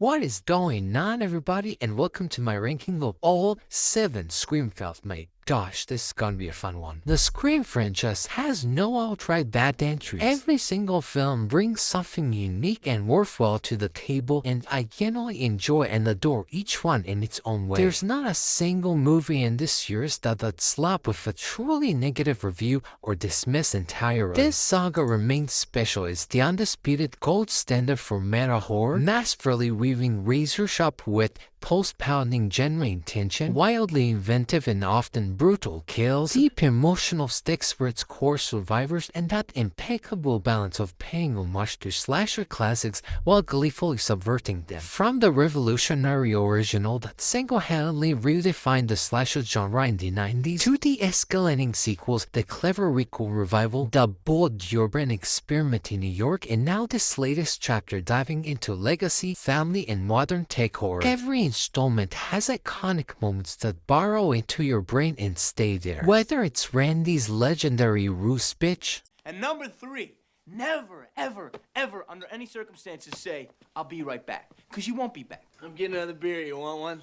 What is going on, everybody, and welcome to my ranking of all 7 Scream films. My gosh, this is gonna be a fun one. The Scream franchise has no outright bad entries. Every single film brings something unique and worthwhile to the table, and I genuinely enjoy and adore each one in its own way. There's not a single movie in this series that slap with a truly negative review or dismiss entirely. This saga remains special as the undisputed gold standard for meta horror, masterfully weaving razor-sharp wit, pulse-pounding genuine tension, wildly inventive and often brutal kills, deep emotional stakes for its core survivors, and that impeccable balance of paying homage to slasher classics while gleefully subverting them. From the revolutionary original that single-handedly redefined the slasher genre in the 90s, to the escalating sequels, the clever Rico revival, the bold urban experiment in New York, and now this latest chapter diving into legacy, family, and modern tech horror. Every installment has iconic moments that burrow into your brain and stay there. Whether it's Randy's legendary Rue speech, and number 3, never, ever, ever, under any circumstances say, "I'll be right back," because you won't be back. I'm getting another beer. You want one?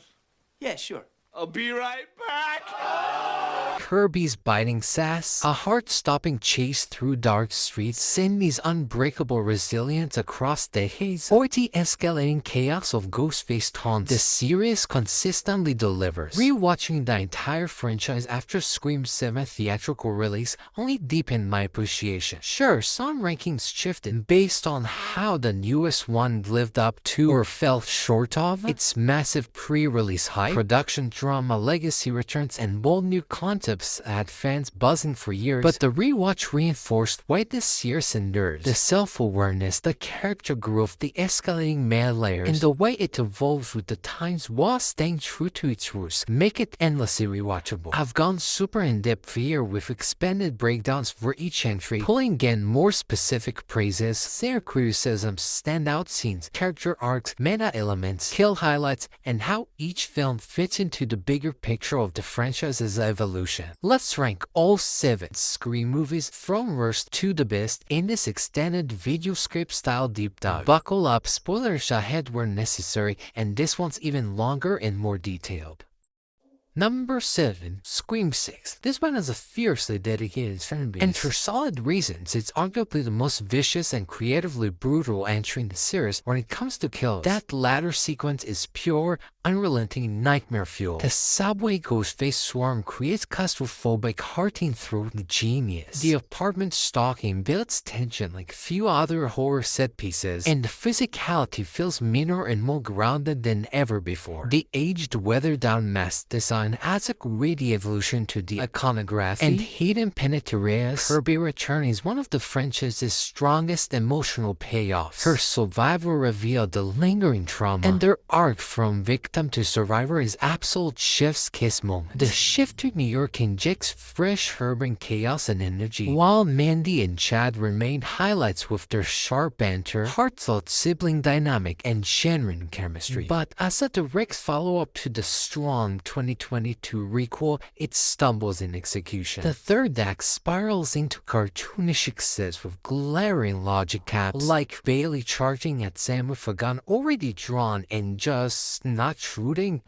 Yeah, sure. I'll be right back. Kirby's biting sass, a heart-stopping chase through dark streets, Cindy's unbreakable resilience across decades, or the escalating chaos of Ghostface taunts, the series consistently delivers. Rewatching the entire franchise after Scream's 7th theatrical release only deepened my appreciation. Sure, some rankings shifted based on how the newest one lived up to or fell short of its massive pre-release hype, production drama, legacy returns, and bold new concepts had fans buzzing for years, but the rewatch reinforced why this series endures. The self-awareness, the character growth, the escalating meta layers, and the way it evolves with the times while staying true to its roots make it endlessly rewatchable. I've gone super in-depth here with expanded breakdowns for each entry, pulling again more specific praises, their criticisms, standout scenes, character arcs, meta elements, kill highlights, and how each film fits into the bigger picture of the franchise's evolution. Let's rank all 7 Scream movies from worst to the best in this extended video script style deep dive. Buckle up, spoilers ahead where necessary, and this one's even longer and more detailed. Number 7, Scream 6. This one has a fiercely dedicated fanbase, and for solid reasons, it's arguably the most vicious and creatively brutal entry in the series when it comes to kills. That latter sequence is pure, unrelenting nightmare fuel. The subway Ghostface swarm creates claustrophobic, heart-throbbing genius. The apartment stalking builds tension like few other horror set pieces, and the physicality feels meaner and more grounded than ever before. The aged, weathered-down mask design adds a great evolution to the iconography, and Hayden Panettiere's Kirby return is one of the franchise's strongest emotional payoffs. Her survival reveal, the lingering trauma, and their arc from victim to survivor is absolute chef's kiss moment. The shift to New York injects fresh urban chaos and energy, while Mandy and Chad remain highlights with their sharp banter, heartfelt sibling dynamic, and genuine chemistry. But as a direct follow-up to the strong 2022 requel, it stumbles in execution. The third act spirals into cartoonish excess with glaring logic gaps, like Bailey charging at Sam with a gun already drawn and just not shooting.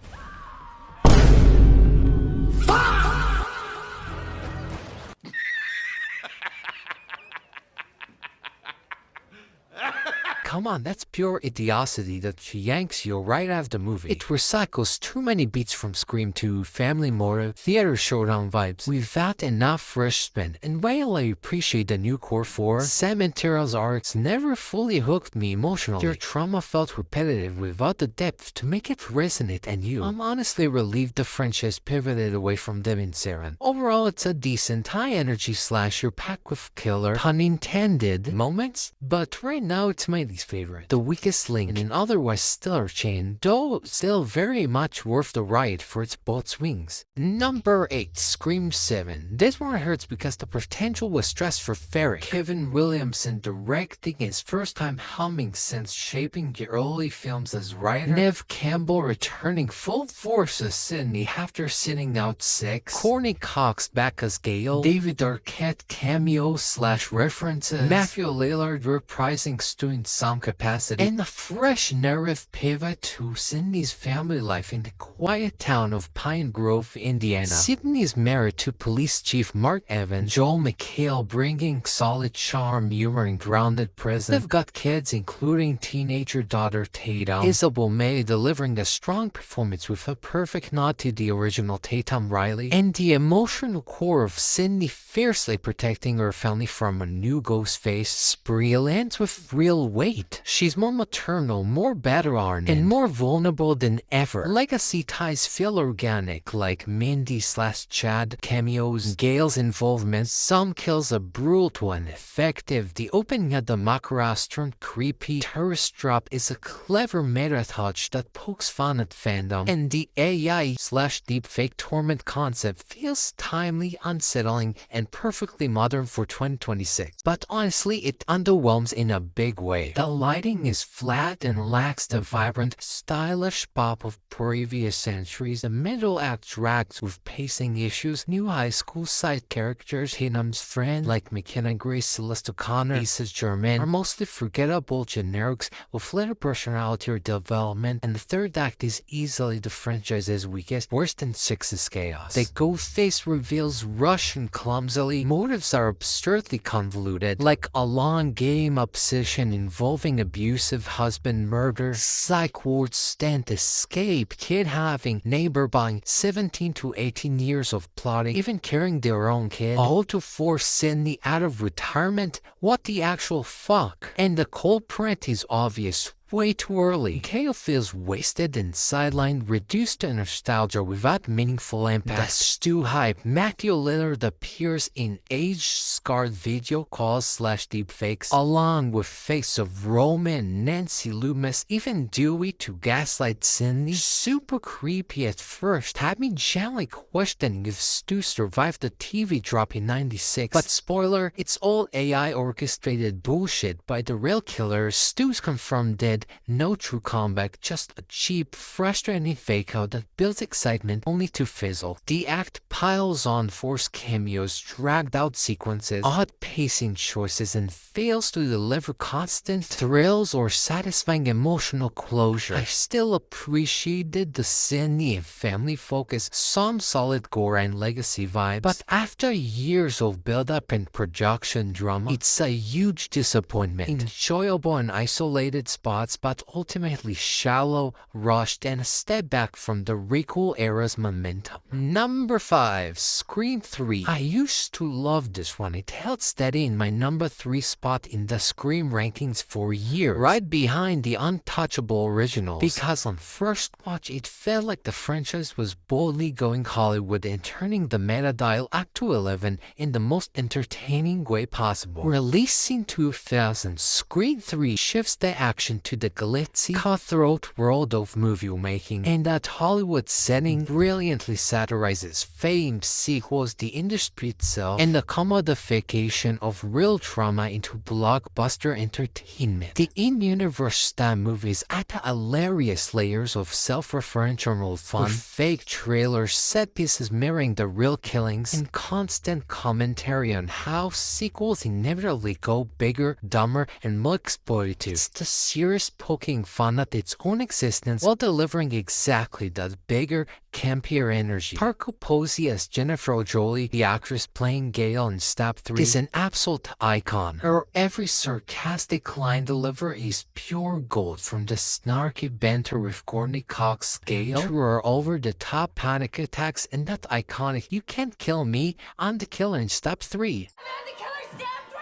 Come on, that's pure idiocy that yanks you right out of the movie. It recycles too many beats from Scream 2, family motive, theater showdown vibes without enough fresh spin. And while I appreciate the new core 4, Sam and Tara's arcs never fully hooked me emotionally. Their trauma felt repetitive without the depth to make it resonate and you. I'm honestly relieved the franchise pivoted away from them in Saren. Overall, it's a decent, high-energy slasher packed with killer, pun intended, moments, but right now it's my least favorite. The weakest link in an otherwise stellar chain, though still very much worth the ride for its both swings. Number 8, Scream 7. This one hurts because the potential was stressed for Ferrick. Kevin Williamson directing his first time humming since shaping the early films as writer. Neve Campbell returning full force as Sidney after sitting out 6. Courtney Cox back as Gale. David Arquette cameo/references. Matthew Lillard reprising Stu in Son calm capacity and a fresh narrative pivot to Sydney's family life in the quiet town of Pine Grove, Indiana. Sydney is married to Police Chief Mark Evans, Joel McHale bringing solid charm, humor, and grounded presence. They've got kids including teenager daughter Tatum. Isabel May delivering a strong performance with a perfect nod to the original Tatum Riley. And the emotional core of Sydney fiercely protecting her family from a new Ghostface spree lands with real weight. She's more maternal, more battle-hardened, and more vulnerable than ever. Legacy ties feel organic, like Mindy/Chad cameos, Gail's involvement. Some kills are brutal and effective. The opening at the Macaras turned creepy tourist drop is a clever meta touch that pokes fun at fandom. And the AI/deepfake torment concept feels timely, unsettling, and perfectly modern for 2026. But honestly, it underwhelms in a big way. The lighting is flat and lacks the vibrant, stylish pop of previous centuries. The middle act drags with pacing issues. New high school side characters, Tatum's friend like McKenna Grace, Celeste O'Connor, Lisa Germain, are mostly forgettable generics with little personality or development, and the third act is easily the franchise's weakest, worse than 6's chaos. The Ghostface reveals rush and clumsily. Motives are absurdly convoluted, like a long game obsession involving abusive husband murder, psych ward stand escape, kid having, neighbor buying, 17 to 18 years of plotting, even carrying their own kid, all to force Sydney out of retirement. What the actual fuck? And the culprit is obvious. Way too early. Kale feels wasted and sidelined, reduced to nostalgia without meaningful impact. The Stu hype. Matthew Lillard appears in age-scarred video calls/deepfakes, along with face of Roman, Nancy Loomis, even Dewey to gaslight Sydney. Super creepy at first, had me gently questioning if Stu survived the TV drop in '96. But spoiler, it's all AI orchestrated bullshit by the real killer. Stu's confirmed dead. No true comeback, just a cheap, frustrating fake-out that builds excitement only to fizzle. The act piles on forced cameos, dragged-out sequences, odd pacing choices, and fails to deliver constant thrills or satisfying emotional closure. I still appreciated the Sydney and family focus, some solid gore and legacy vibes, but after years of build-up and production drama, it's a huge disappointment. Enjoyable in isolated spots, but ultimately shallow, rushed, and a step back from the Recall era's momentum. Number 5. Scream 3. I used to love this one. It held steady in my number 3 spot in the Scream rankings for years, right behind the untouchable originals, because on first watch it felt like the franchise was boldly going Hollywood and turning the meta dial up to 11 in the most entertaining way possible. Released in 2000, Scream 3 shifts the action to the glitzy, cutthroat world of movie making, and that Hollywood setting brilliantly satirizes famed sequels, the industry itself, and the commodification of real trauma into blockbuster entertainment. The in-universe style movies add hilarious layers of self-referential fun, with fake trailers, set pieces mirroring the real killings, and constant commentary on how sequels inevitably go bigger, dumber, and more exploitative. It's the serious poking fun at its own existence while delivering exactly that bigger, campier energy. Parker Posey as Jennifer Jolie, the actress playing Gail in Stab 3, is an absolute icon. Her every sarcastic line delivery is pure gold, from the snarky banter with Courtney Cox Gail to her over-the-top panic attacks and that iconic "You can't kill me, I'm the killer" in Stab 3. I'm the killer, Stab 3!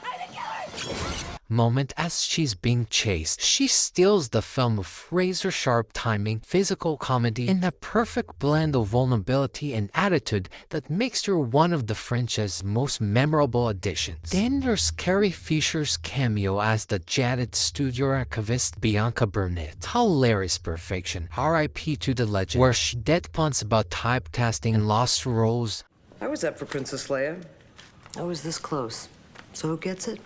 I'm the killer! Moment as she's being chased. She steals the film with razor-sharp timing, physical comedy, and a perfect blend of vulnerability and attitude that makes her one of the franchise's most memorable additions. Then there's Carrie Fisher's cameo as the jaded studio archivist Bianca Burnett. Hilarious perfection. R.I.P. to the legend, where she deadpans about typecasting and lost roles. I was up for Princess Leia. I was this close. So who gets it?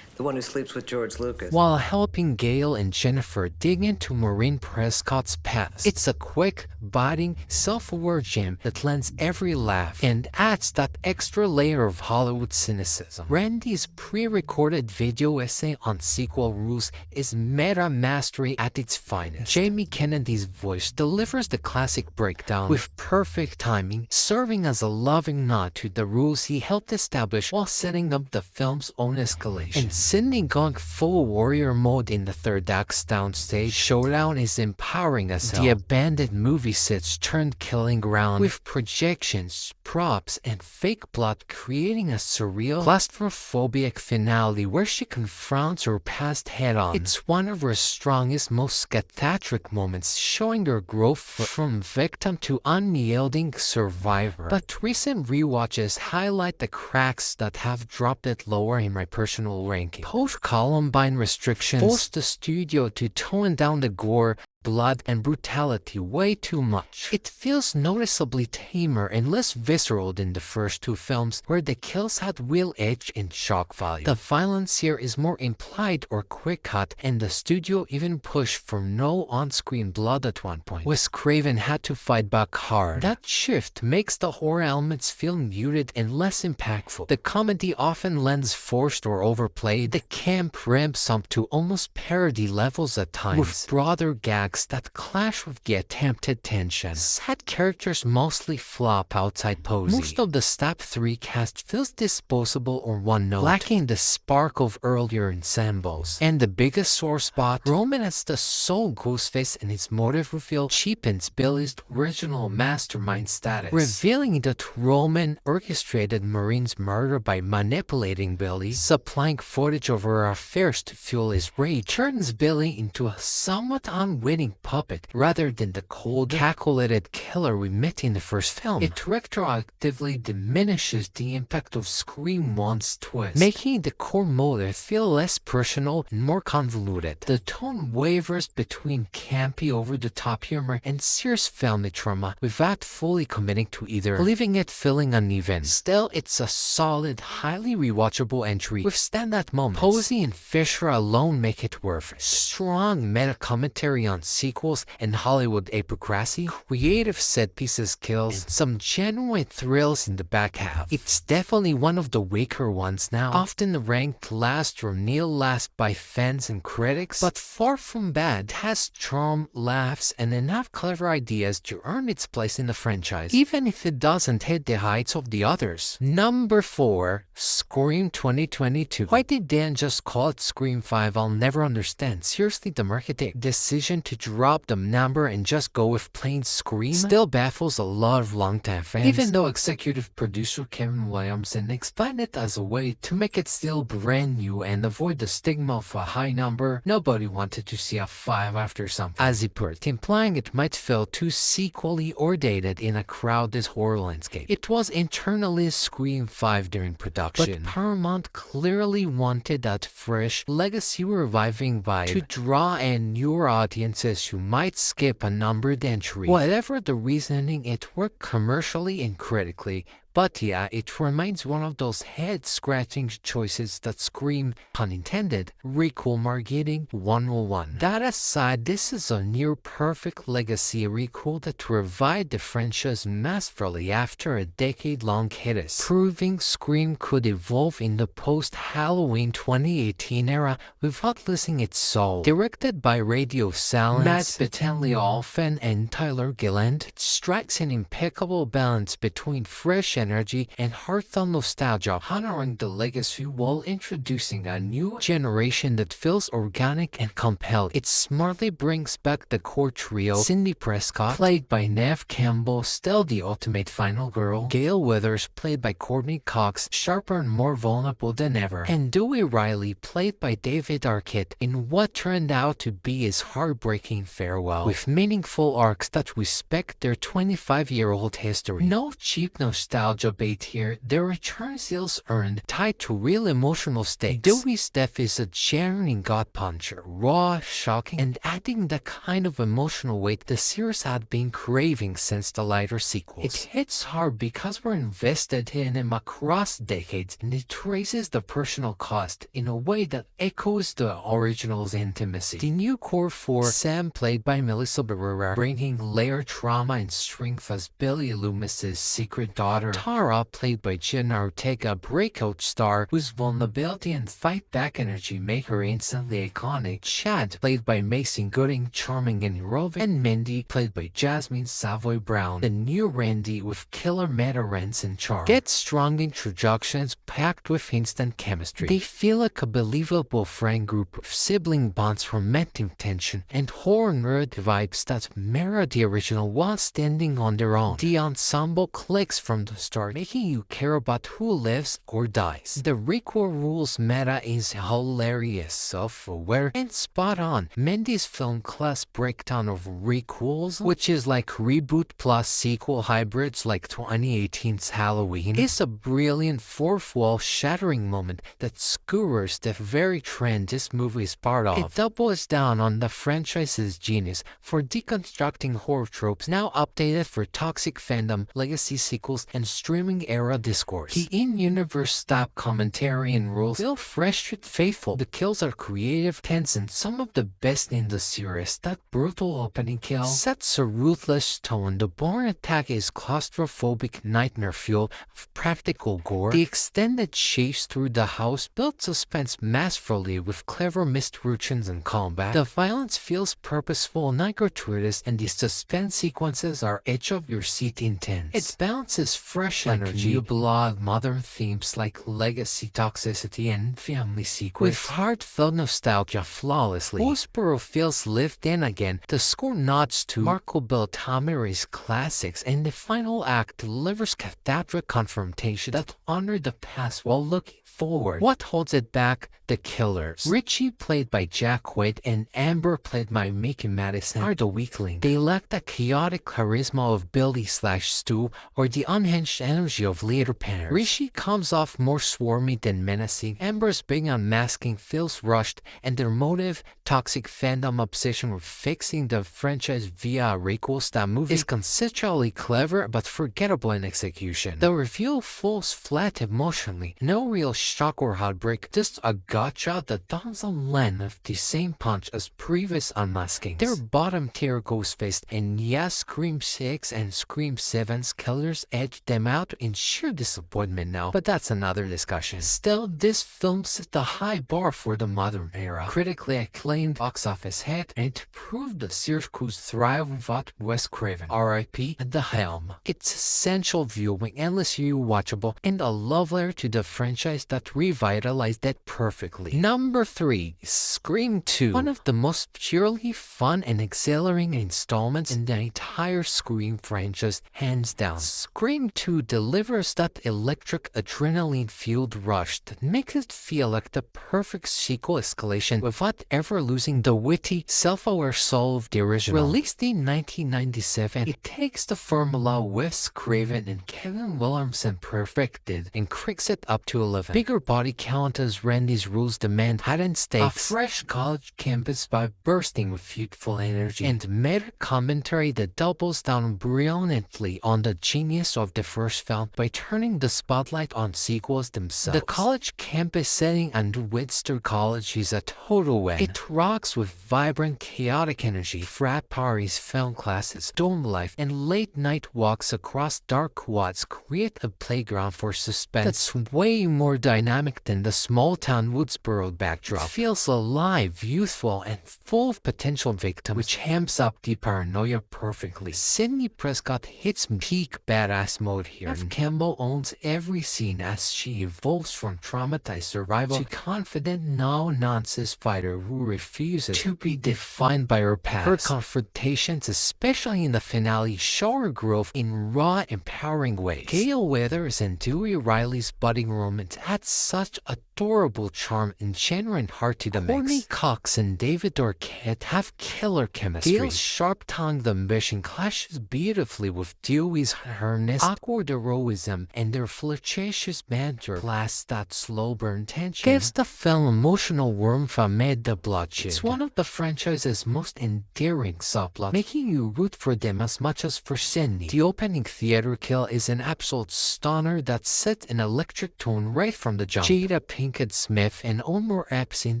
The one who sleeps with George Lucas. while helping Gail and Jennifer dig into Maureen Prescott's past. It's a quick, biting, self-aware gem that lends every laugh and adds that extra layer of Hollywood cynicism. Randy's pre-recorded video essay on sequel rules is meta mastery at its finest. Jamie Kennedy's voice delivers the classic breakdown with perfect timing, serving as a loving nod to the rules he helped establish while setting up the film's own escalation. And Sidney going full warrior mode in the third act's downstage showdown is empowering as hell. The abandoned movie sets turned killing ground with projections, props, and fake blood, creating a surreal, claustrophobic finale where she confronts her past head-on. It's one of her strongest, most cathartic moments, showing her growth from victim to unyielding survivor. But recent rewatches highlight the cracks that have dropped it lower in my personal ranking. Post-Columbine restrictions forced the studio to tone down the gore, blood, and brutality way too much. It feels noticeably tamer and less visceral than the first two films, where the kills had real edge and shock value. The violence here is more implied or quick-cut, and the studio even pushed for no on-screen blood at one point. Wes Craven had to fight back hard. That shift makes the horror elements feel muted and less impactful. The comedy often lends forced or overplayed. The camp ramps up to almost parody levels at times, with broader gags that clash with the attempted tension. Sad characters mostly flop outside posing. Most of the Stab 3 cast feels disposable or one-note, lacking the spark of earlier ensembles. And the biggest sore spot, Roman as the sole Ghostface and his motive reveal cheapens Billy's original mastermind status, revealing that Roman orchestrated Maureen's murder by manipulating Billy, supplying footage of her affairs to fuel his rage, turns Billy into a somewhat unwitting puppet rather than the cold, calculated killer we met in the first film. It retroactively diminishes the impact of Scream 1's twist, making the core motive feel less personal and more convoluted. The tone wavers between campy, over-the-top humor and serious family trauma without fully committing to either, leaving it feeling uneven. Still, it's a solid, highly rewatchable entry with standout moments. Posey and Fisher alone make it worth it. Strong meta-commentary on sequels and Hollywood hypocrisy, creative set-pieces kills, and some genuine thrills in the back half. It's definitely one of the weaker ones now, often ranked last or near last by fans and critics, but far from bad. It has charm, laughs, and enough clever ideas to earn its place in the franchise, even if it doesn't hit the heights of the others. Number 4. Scream 2022. Why did Dan just call it Scream 5? I'll never understand. Seriously, the marketing decision to drop the number and just go with plain Scream still baffles a lot of longtime fans, even though executive producer Kevin Williamson explained it as a way to make it still brand new and avoid the stigma of a high number. Nobody wanted to see a 5 after something, as he put it, implying it might feel too sequely or dated in a crowded horror landscape. It was internally Scream 5 during production, but Paramount clearly wanted that fresh, legacy-reviving vibe to draw in newer audiences who might skip a numbered entry. Whatever the reasoning, it worked commercially and critically. But yeah, it remains one of those head-scratching choices that scream, pun intended, recall marketing 101. That aside, this is a near-perfect legacy recall that revived the franchise masterfully after a decade-long hiatus, proving Scream could evolve in the post-Halloween 2018 era without losing its soul. Directed by Radio Silence, Matt Bettinelli-Olphin, and Tyler Gilland, it strikes an impeccable balance between fresh energy and heartfelt nostalgia, honoring the legacy while introducing a new generation that feels organic and compelling. It smartly brings back the core trio: Sidney Prescott, played by Neve Campbell, still the ultimate final girl; Gail Weathers, played by Courtney Cox, sharper and more vulnerable than ever; and Dewey Riley, played by David Arquette, in what turned out to be his heartbreaking farewell, with meaningful arcs that respect their 25-year-old history. No cheap nostalgia nostalgia bait here. The return sales earned tied to real emotional stakes. Dewey's death is a genuine gut puncher, raw, shocking, and adding the kind of emotional weight the series had been craving since the later sequels. It hits hard because we're invested in him across decades, and it raises the personal cost in a way that echoes the original's intimacy. The new core four, Sam played by Melissa Barrera, bringing layered trauma and strength as Billy Loomis's secret daughter. Tara, played by Jenna Ortega, a breakout star whose vulnerability and fight-back energy make her instantly iconic. Chad, played by Mason Gooding, charming and heroic. And Mindy, played by Jasmine Savoy Brown, the new Randy with killer meta rants and charm. Get strong introductions packed with instant chemistry. They feel like a believable friend group with sibling bonds, fermenting tension, and horror nerd vibes that mirror the original while standing on their own. The ensemble clicks from the start, making you care about who lives or dies. The requel rules meta is hilarious, self-aware, and spot on. Mendy's film class breakdown of requels, which is like reboot plus sequel hybrids like 2018's Halloween, is a brilliant fourth wall shattering moment that skewers the very trend this movie is part of. It doubles down on the franchise's genius for deconstructing horror tropes, now updated for toxic fandom, legacy sequels, and streaming era discourse. The in-universe stop commentary and rules feel fresh yet faithful. The kills are creative, tense, and some of the best in the series. That brutal opening kill sets a ruthless tone. The Bourne attack is claustrophobic nightmare fuel of practical gore. The extended chase through the house builds suspense masterfully with clever missed routines and combat. The violence feels purposeful, not gratuitous, and the suspense sequences are edge-of-your-seat intense. It balances fresh energy, new blood, modern themes like legacy toxicity and family sequence with heartfelt nostalgia flawlessly. Woodsboro feels lived in again. The score nods to Marco Beltrami's classics, and the final act delivers cathartic confrontation that honor the past while looking forward. What holds it back? The killers. Richie, played by Jack Quaid, and Amber, played by Mickey Madison, are the weakling. They lack the chaotic charisma of Billy/Stu or the unhinged energy of later pairs. Richie comes off more swarmy than menacing. Amber's big unmasking feels rushed, and their motive, toxic fandom obsession with fixing the franchise via a requel-style movie, is conceptually clever but forgettable in execution. The reveal falls flat emotionally. No real shock or heartbreak, just a gotcha that doesn't land with the same punch as previous unmaskings. Their bottom-tier Ghostface and Scream 6 and Scream 7's killers edge them out in sheer disappointment now, but that's another discussion. Still, this film set the high bar for the modern era. Critically acclaimed box office hit, and it proved the series could thrive without Wes Craven, R.I.P. at the helm. It's essential viewing, endlessly watchable, and a love letter to the franchise that revitalized it perfectly. Number 3. Scream 2. One of the most purely fun and exhilarating installments in the entire Scream franchise, hands down. Scream 2 delivers that electric adrenaline-fueled rush that makes it feel like the perfect sequel escalation without ever losing the witty, self-aware soul of the original. Released in 1997, it takes the formula Wes Craven and Kevin Williamson perfected and cranks it up to 11. Bigger body count as Randy's rules demand, heightened stakes, a fresh college campus vibe bursting with youthful energy, and meta commentary that doubles down brilliantly on the genius of the first film by turning the spotlight on sequels themselves. The college campus setting under Winster College is a total win. It rocks with vibrant, chaotic energy, frat parties, film classes, dorm life, and late-night walks across dark quads create a playground for suspense that's way more dynamic than the small-town Woodsboro backdrop. It feels alive, youthful, and full of potential victims, which hams up the paranoia perfectly. Sidney Prescott hits peak badass mode here. Neve Campbell owns every scene as she evolves from traumatized survival to confident, no-nonsense fighter who refuses to be defined by her past. Her confrontations, especially in the finale, show her growth in raw, empowering ways. Gale Weathers and Dewey Riley's budding romance add such adorable charm and genuine heart to the mix. Courtney Cox and David Arquette have killer chemistry. Gale's sharp-tongued ambition clashes beautifully with Dewey's earnest, awkward awkward heroism and their flirtatious banter, plus that slow burn tension, gives the film emotional warmth amid the bloodshed. It's one of the franchise's most endearing subplots, making you root for them as much as for Sidney. The opening theater kill is an absolute stunner that sets an electric tone right from the jump. Jada Pinkett Smith and Omar Epps in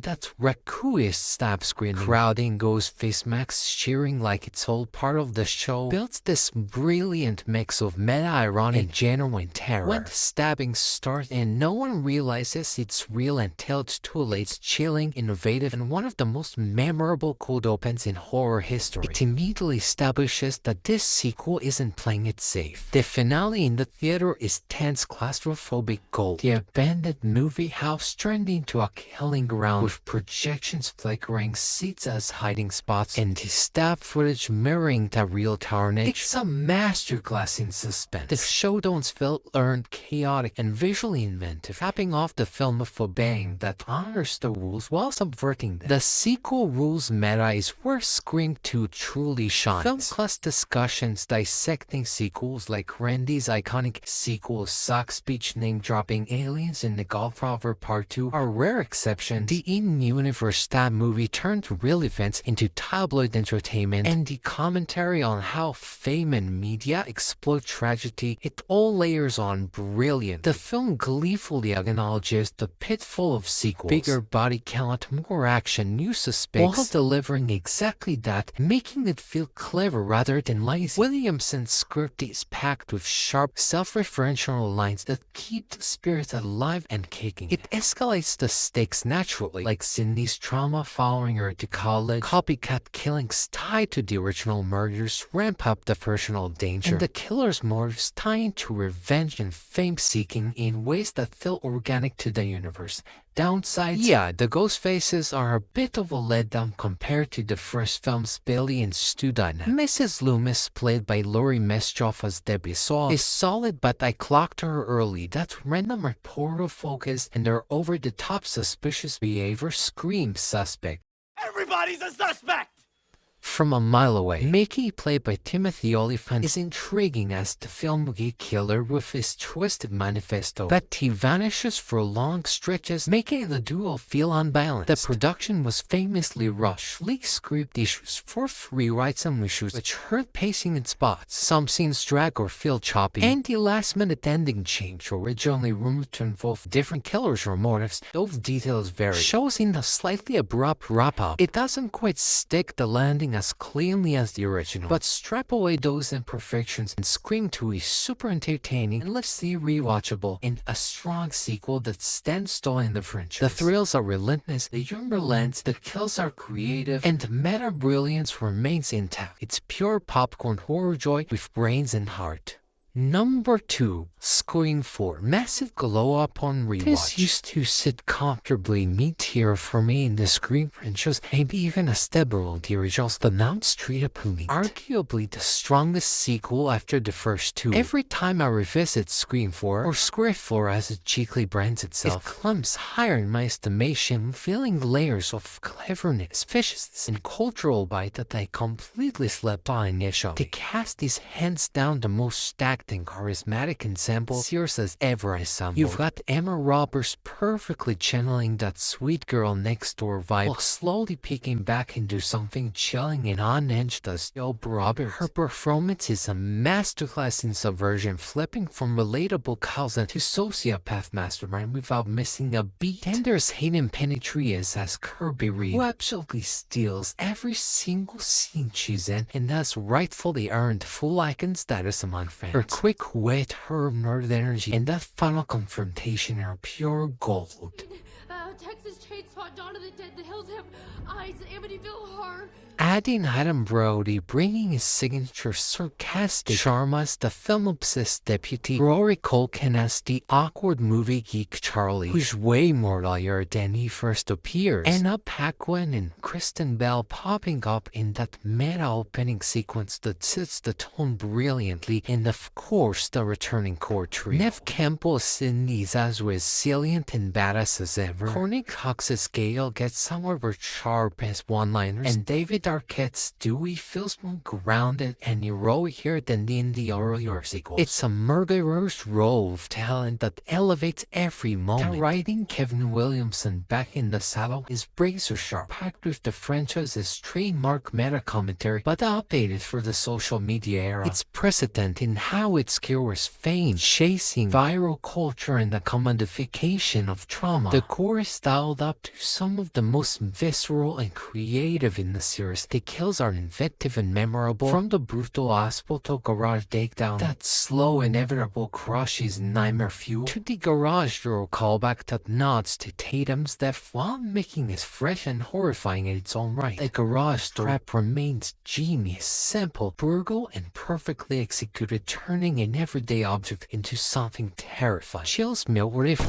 that reckless stab screening, crowding Ghostface Max cheering like it's all part of the show, builds this brilliant mix of meta-ironic and genuine terror. When the stabbings start and no one realizes it's real until it's too late, it's chilling, innovative, and one of the most memorable cold opens in horror history. It immediately establishes that this sequel isn't playing it safe. The finale in the theater is tense claustrophobic gold. The abandoned movie house turned into a killing ground with projections flickering, seats as hiding spots, and the stab footage mirroring the real carnage. It's a masterclass in suspense. The showdowns felt earned, chaotic, and visually inventive, capping off the film with a bang that honors the rules while subverting them. The sequel rules meta is where Scream 2 truly shines. Film class discussions dissecting sequels like Randy's iconic sequel suck speech name-dropping Aliens in The Godfather Part 2 are rare exceptions. The in-universe stab movie turned real events into tabloid entertainment, and the commentary on how fame and media exploit tragedy, it all layers on brilliant. The film gleefully acknowledges the pitfall of sequels. Bigger body count, more action, new suspects, while delivering exactly that, making it feel clever rather than lazy. Williamson's script is packed with sharp, self-referential lines that keep the spirit alive and kicking. It escalates the stakes naturally, like Cindy's trauma following her to college, copycat killings tied to the original murders ramp up the personal danger, and the killer's motives tie into revenge and fame-seeking in ways that feel organic to the universe. Downsides? Yeah, the Ghostfaces are a bit of a letdown compared to the first film's Billy and Stu dynamic. Mrs. Loomis, played by Laurie Metcalf as Debbie Saw, is solid, but I clocked her early. That random reporter focus and their over-the-top suspicious behavior screams suspect. Everybody's a suspect! From a mile away, Mickey, played by Timothy Olyphant, is intriguing as the film geek killer with his twisted manifesto, but he vanishes for long stretches, making the duo feel unbalanced. The production was famously rushed, leaked script issues, forced rewrites and reshoots, which hurt pacing in spots. Some scenes drag or feel choppy, and the last-minute ending change, originally rumored to involve different killers or motives, those details vary, shows in a slightly abrupt wrap-up. It doesn't quite stick the landing as cleanly as the original, but strap away those imperfections and Scream 2 is super entertaining, endlessly rewatchable, and a strong sequel that stands tall in the franchise. The thrills are relentless, the humor lands, the kills are creative, and the meta brilliance remains intact. It's pure popcorn horror joy with brains and heart. Number 2. Scream 4. Massive glow up on rewatch. This used to sit comfortably mid-tier for me in the Scream franchise, maybe even a step below the originals, but now it's straight up elite. Arguably the strongest sequel after the first two. Every time I revisit Scream 4, or Scream 4 as it cheekily brands itself, it climbs higher in my estimation, filling layers of cleverness, viciousness, and cultural bite that I completely slept by initially. The cast is hands down the most stacked and charismatic ensemble Sears has ever assembled. You've got Emma Roberts perfectly channeling that sweet girl next door vibe, while slowly peeking back into something chilling and unhinged as Joe Roberts. Her performance is a masterclass in subversion, flipping from relatable cousin to sociopath mastermind without missing a beat. Then there's Hayden Panettiere as Kirby Reed, who absolutely steals every single scene she's in and has rightfully earned full icon status among fans. Her quick wit, her nerd energy, and that final confrontation are pure gold. Texas Chainsaw, Dawn of the Dead, The Hills Have Eyes, Amityville Horror. Adding Adam Brody, bringing his signature sarcastic charm as the film-obsessed deputy, Rory Culkin as the awkward movie geek Charlie, who's way more lawyer than he first appears, Anna Paquin and Kristen Bell popping up in that meta-opening sequence that sets the tone brilliantly, and of course the returning core trio. Neve Campbell as Sidney is as resilient and badass as ever. Courtney Cox as Gale gets some of her sharpest one-liners, and David Arquette Stewie feels more grounded and heroic here than in the earlier sequels. It's a murderer's row of talent that elevates every moment. The writing Kevin Williamson back in the saddle is razor sharp, packed with the franchise's trademark meta commentary, but updated for the social media era. It's precedent in how it skewers fame, chasing viral culture, and the commodification of trauma. The core is dialed up to some of the most visceral and creative in the series. The kills are inventive and memorable, from the brutal hospital garage takedown, that slow inevitable crushes nightmare fuel, to the garage door callback that nods to Tatum's death while making it fresh and horrifying in its own right. The garage trap remains genius, simple, brutal, and perfectly executed, turning an everyday object into something terrifying. Chills me what if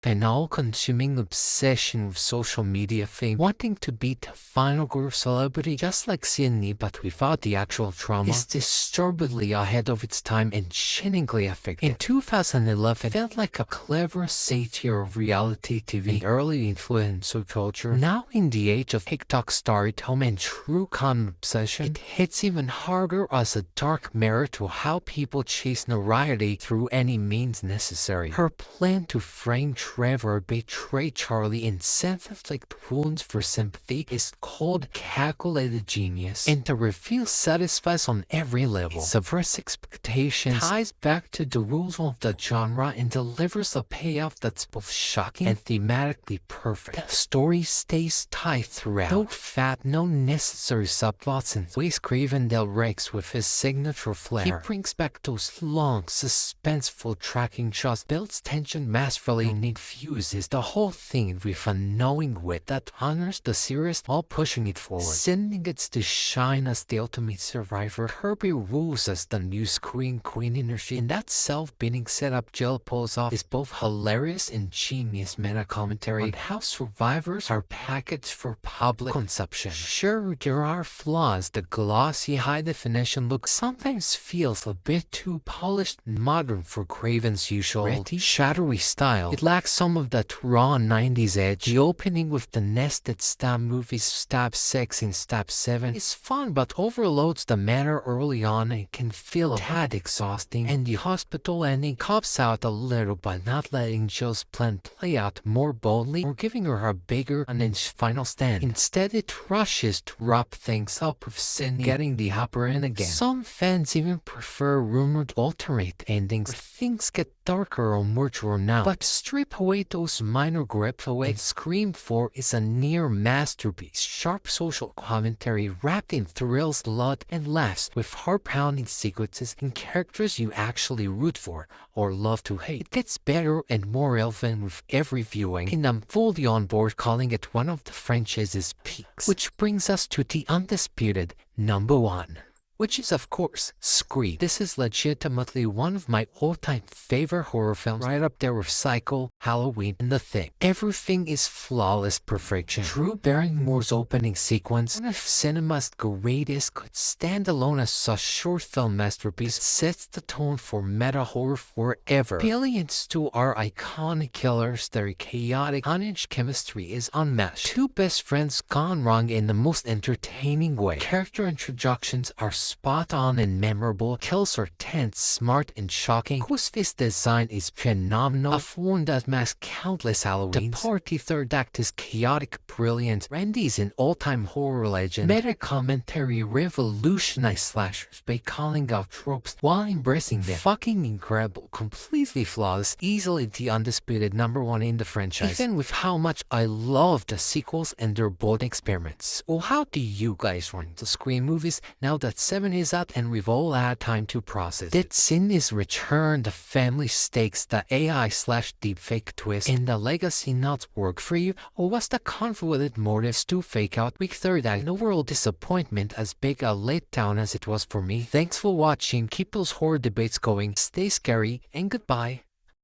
an all-consuming obsession with social media fame, wanting to be the final girl celebrity just like Sydney but without the actual trauma, is disturbingly ahead of its time and chillingly effective. In 2011, it felt like a clever satire of reality TV and early influencer culture. Now in the age of TikTok storytelling and true con obsession, it hits even harder as a dark mirror to how people chase notoriety through any means necessary. Her plan to frame Trevor betray Charlie in sympathetic wounds for sympathy is called calculated genius, and the reveal satisfies on every level. It subverts expectations, ties back to the rules of the genre, and delivers a payoff that's both shocking and thematically perfect. The story stays tight throughout. No fat, no necessary subplots, and Wes Craven directs with his signature flair. He brings back those long, suspenseful tracking shots, builds tension masterfully, and infuses the whole thing with a knowing wit that honors the series while pushing it forward. Sending it to shine as the ultimate survivor, Kirby rules as the new screen queen energy, and that self-beating setup Jill pulls off is both hilarious and genius meta commentary on how survivors are packaged for public consumption. Sure, there are flaws. The glossy high-definition look sometimes feels a bit too polished and modern for Craven's usual gritty, shadowy style. It lacks some of that raw 90s edge. The opening with the nested stab movies Stab 6 and Stab 7 is fun but overloads the matter early on and can feel a tad exhausting, and the hospital ending cops out a little by not letting Jill's plan play out more boldly or giving her a bigger and final stand. Instead, it rushes to wrap things up with Sydney getting the upper end again. Some fans even prefer rumored alternate endings where things get darker or more drawn out, but strip away those minor grips away, and Scream 4 is a near masterpiece. Sharp social commentary wrapped in thrills, blood, and laughs, with heart-pounding sequences and characters you actually root for or love to hate. It gets better and more relevant with every viewing, and I'm fully on board calling it one of the franchise's peaks. Which brings us to the undisputed number one, which is of course Scream. This is legitimately one of my all-time favorite horror films, right up there with Psycho, Halloween, and The Thing. Everything is flawless perfection. Drew Barrymore's opening sequence, one of cinema's greatest, could stand alone as a short film masterpiece, sets the tone for meta horror forever. Aliens 2 are iconic killers, their chaotic, unhinged chemistry is unmatched. Two best friends gone wrong in the most entertaining way. Character introductions are spot on and memorable. Kills are tense, smart, and shocking. Ghostface design is phenomenal, a form that masks countless Halloweens. The party third act is chaotic brilliant. Randy's an all-time horror legend. Meta commentary revolutionized slashers by calling out tropes while embracing them. Fucking incredible, completely flawless, easily the undisputed number one in the franchise, even with how much I love the sequels and their bold experiments. Well, how do you guys rank the Scream movies now that 7 is out and we've all had time to process? Did Sydney's return, the family stakes, the AI/deepfake twist, and the legacy not work for you, or was the convoluted motives to fake out week 3rd act an overall disappointment as big a letdown as it was for me? Thanks for watching, keep those horror debates going, stay scary, and goodbye.